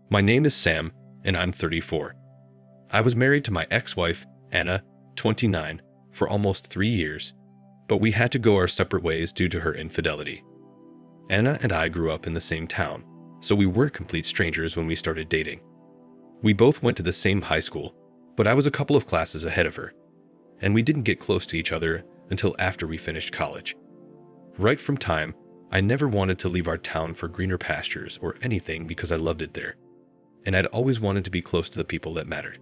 My name is Sam, and I'm 34. I was married to my ex-wife, Anna, 29, for almost 3 years, but we had to go our separate ways due to her infidelity. Anna and I grew up in the same town, so we weren't complete strangers when we started dating. We both went to the same high school, but I was a couple of classes ahead of her, and we didn't get close to each other until after we finished college. Right from time, I never wanted to leave our town for greener pastures or anything because I loved it there, and I'd always wanted to be close to the people that mattered.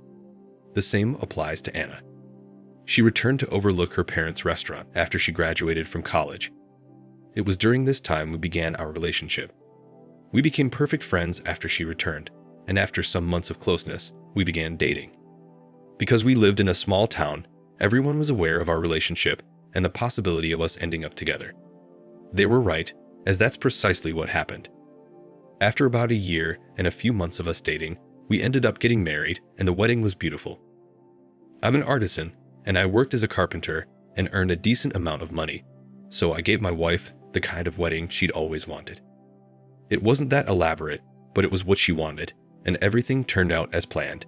The same applies to Anna. She returned to overlook her parents' restaurant after she graduated from college. It was during this time we began our relationship. We became perfect friends after she returned, and after some months of closeness, we began dating. Because we lived in a small town, everyone was aware of our relationship and the possibility of us ending up together. They were right, as that's precisely what happened. After about a year and a few months of us dating, we ended up getting married, and the wedding was beautiful. I'm an artisan, and I worked as a carpenter and earned a decent amount of money, so I gave my wife the kind of wedding she'd always wanted. It wasn't that elaborate, but it was what she wanted, and everything turned out as planned.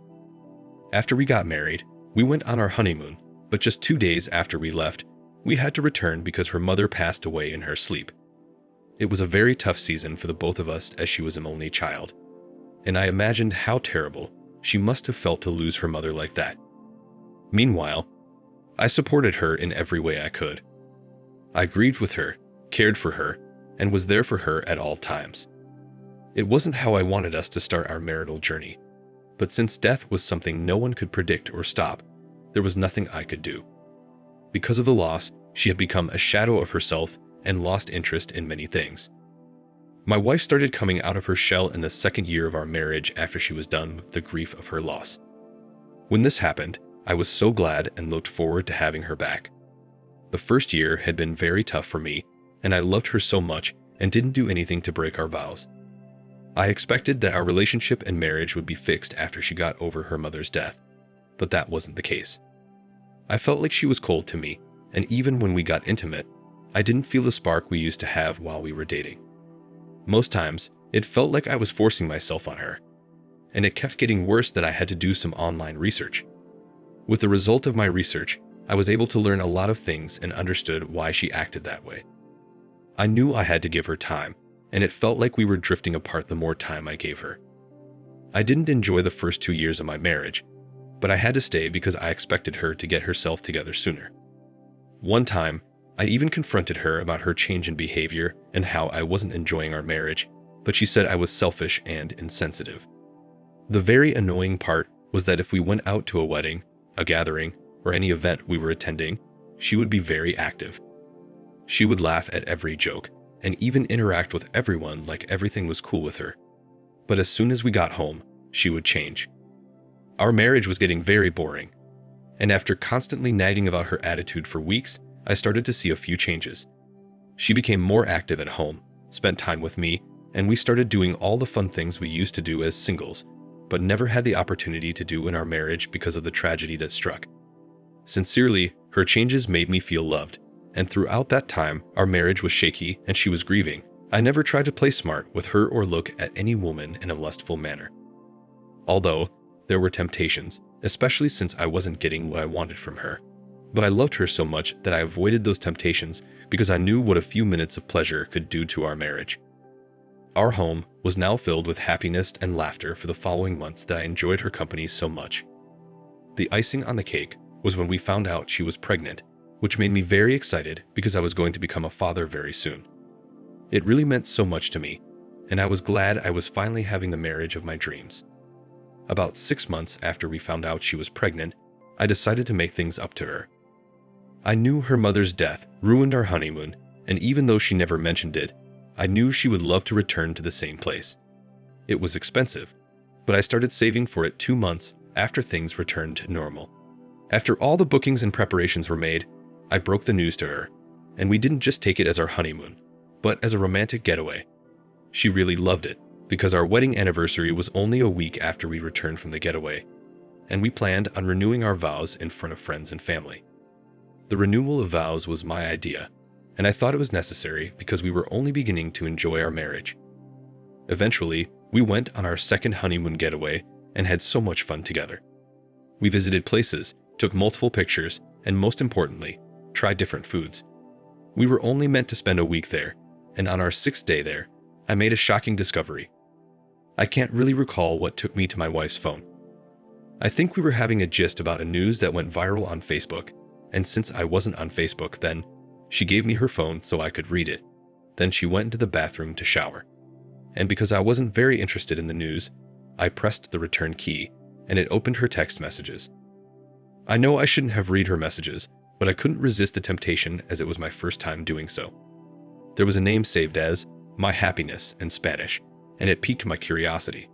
After we got married, we went on our honeymoon, but just 2 days after we left, we had to return because her mother passed away in her sleep. It was a very tough season for the both of us as she was an only child, and I imagined how terrible she must have felt to lose her mother like that. Meanwhile, I supported her in every way I could. I grieved with her, cared for her, and was there for her at all times. It wasn't how I wanted us to start our marital journey, but since death was something no one could predict or stop, there was nothing I could do. Because of the loss, she had become a shadow of herself and lost interest in many things. My wife started coming out of her shell in the second year of our marriage after she was done with the grief of her loss. When this happened, I was so glad and looked forward to having her back. The first year had been very tough for me, and I loved her so much and didn't do anything to break our vows. I expected that our relationship and marriage would be fixed after she got over her mother's death, but that wasn't the case. I felt like she was cold to me, and even when we got intimate, I didn't feel the spark we used to have while we were dating. Most times, it felt like I was forcing myself on her, and it kept getting worse that I had to do some online research. With the result of my research, I was able to learn a lot of things and understood why she acted that way. I knew I had to give her time, and it felt like we were drifting apart the more time I gave her. I didn't enjoy the first 2 years of my marriage, but I had to stay because I expected her to get herself together sooner. One time, I even confronted her about her change in behavior and how I wasn't enjoying our marriage, but she said I was selfish and insensitive. The very annoying part was that if we went out to a wedding, a gathering, or any event we were attending, she would be very active. She would laugh at every joke and even interact with everyone like everything was cool with her. But as soon as we got home, she would change. Our marriage was getting very boring, and after constantly nagging about her attitude for weeks, I started to see a few changes. She became more active at home, spent time with me, and we started doing all the fun things we used to do as singles, but never had the opportunity to do in our marriage because of the tragedy that struck. Sincerely, her changes made me feel loved, and throughout that time, our marriage was shaky and she was grieving. I never tried to play smart with her or look at any woman in a lustful manner. Although, there were temptations, especially since I wasn't getting what I wanted from her. But I loved her so much that I avoided those temptations because I knew what a few minutes of pleasure could do to our marriage. Our home was now filled with happiness and laughter for the following months that I enjoyed her company so much. The icing on the cake was when we found out she was pregnant, which made me very excited because I was going to become a father very soon. It really meant so much to me, and I was glad I was finally having the marriage of my dreams. About 6 months after we found out she was pregnant, I decided to make things up to her. I knew her mother's death ruined our honeymoon, and even though she never mentioned it, I knew she would love to return to the same place. It was expensive, but I started saving for it 2 months after things returned to normal. After all the bookings and preparations were made, I broke the news to her, and we didn't just take it as our honeymoon, but as a romantic getaway. She really loved it, because our wedding anniversary was only a week after we returned from the getaway, and we planned on renewing our vows in front of friends and family. The renewal of vows was my idea, and I thought it was necessary because we were only beginning to enjoy our marriage. Eventually, We went on our second honeymoon getaway and had so much fun together. We visited places, took multiple pictures, and most importantly, tried different foods. We were only meant to spend a week there, and on our 6th day there, I made a shocking discovery. I can't really recall what took me to my wife's phone. I think we were having a gist about a news that went viral on Facebook, and since I wasn't on Facebook then, she gave me her phone so I could read it. Then she went into the bathroom to shower. And because I wasn't very interested in the news, I pressed the return key, and it opened her text messages. I know I shouldn't have read her messages, but I couldn't resist the temptation as it was my first time doing so. There was a name saved as My Happiness in Spanish, and it piqued my curiosity.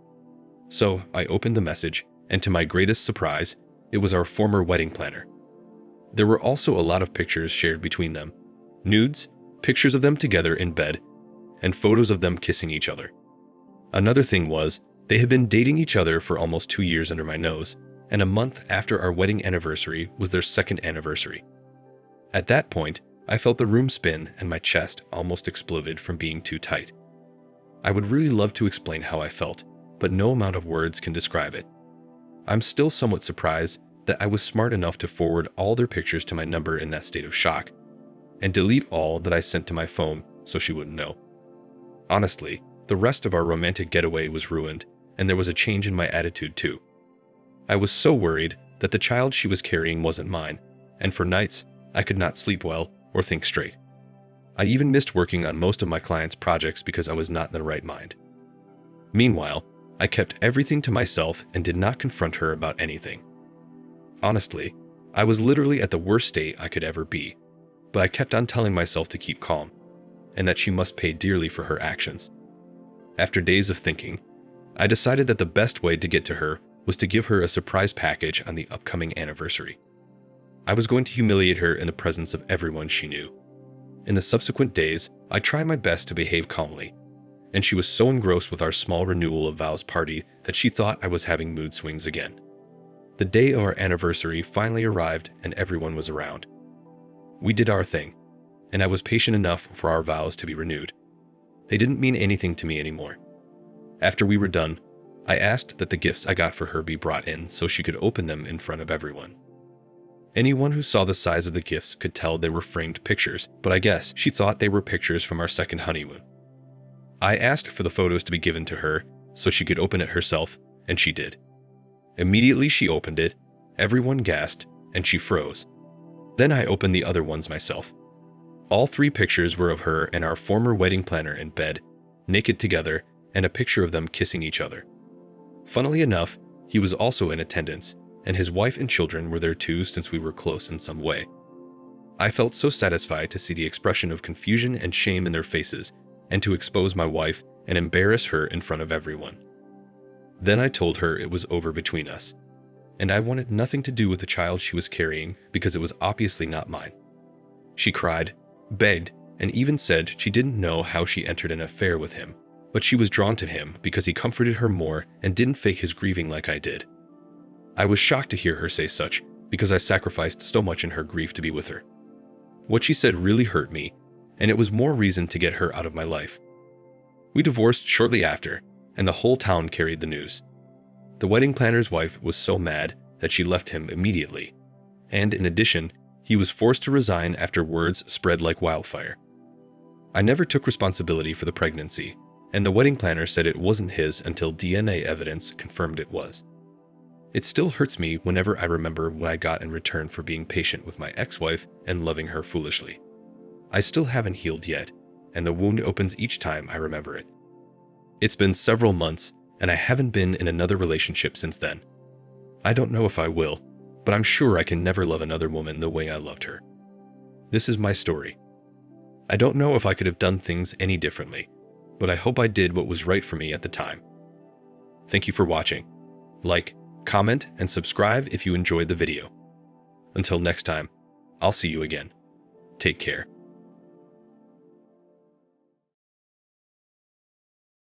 So I opened the message, and to my greatest surprise, it was our former wedding planner. There were also a lot of pictures shared between them. Nudes, pictures of them together in bed, and photos of them kissing each other. Another thing was, they had been dating each other for almost 2 years under my nose, and a month after our wedding anniversary was their 2nd anniversary. At that point, I felt the room spin and my chest almost exploded from being too tight. I would really love to explain how I felt, but no amount of words can describe it. I'm still somewhat surprised that I was smart enough to forward all their pictures to my number in that state of shock, and delete all that I sent to my phone so she wouldn't know. Honestly, the rest of our romantic getaway was ruined, and there was a change in my attitude too. I was so worried that the child she was carrying wasn't mine, and for nights, I could not sleep well or think straight. I even missed working on most of my clients' projects because I was not in the right mind. Meanwhile, I kept everything to myself and did not confront her about anything. Honestly, I was literally at the worst state I could ever be, but I kept on telling myself to keep calm, and that she must pay dearly for her actions. After days of thinking, I decided that the best way to get to her was to give her a surprise package on the upcoming anniversary. I was going to humiliate her in the presence of everyone she knew. In the subsequent days, I tried my best to behave calmly, and she was so engrossed with our small renewal of vows party that she thought I was having mood swings again. The day of our anniversary finally arrived and everyone was around. We did our thing, and I was patient enough for our vows to be renewed. They didn't mean anything to me anymore. After we were done, I asked that the gifts I got for her be brought in so she could open them in front of everyone. Anyone who saw the size of the gifts could tell they were framed pictures, but I guess she thought they were pictures from our second honeymoon. I asked for the photos to be given to her so she could open it herself, and she did. Immediately she opened it, everyone gasped, and she froze. Then I opened the other ones myself. All 3 pictures were of her and our former wedding planner in bed, naked together, and a picture of them kissing each other. Funnily enough, he was also in attendance, and his wife and children were there too since we were close in some way. I felt so satisfied to see the expression of confusion and shame in their faces, and to expose my wife and embarrass her in front of everyone. Then I told her it was over between us, and I wanted nothing to do with the child she was carrying because it was obviously not mine. She cried, begged, and even said she didn't know how she entered an affair with him, but she was drawn to him because he comforted her more and didn't fake his grieving like I did. I was shocked to hear her say such because I sacrificed so much in her grief to be with her. What she said really hurt me, and it was more reason to get her out of my life. We divorced shortly after, and the whole town carried the news. The wedding planner's wife was so mad that she left him immediately, and in addition, he was forced to resign after words spread like wildfire. I never took responsibility for the pregnancy, and the wedding planner said it wasn't his until DNA evidence confirmed it was. It still hurts me whenever I remember what I got in return for being patient with my ex-wife and loving her foolishly. I still haven't healed yet, and the wound opens each time I remember it. It's been several months, and I haven't been in another relationship since then. I don't know if I will, but I'm sure I can never love another woman the way I loved her. This is my story. I don't know if I could have done things any differently, but I hope I did what was right for me at the time. Thank you for watching. Like, comment, and subscribe if you enjoyed the video. Until next time, I'll see you again. Take care.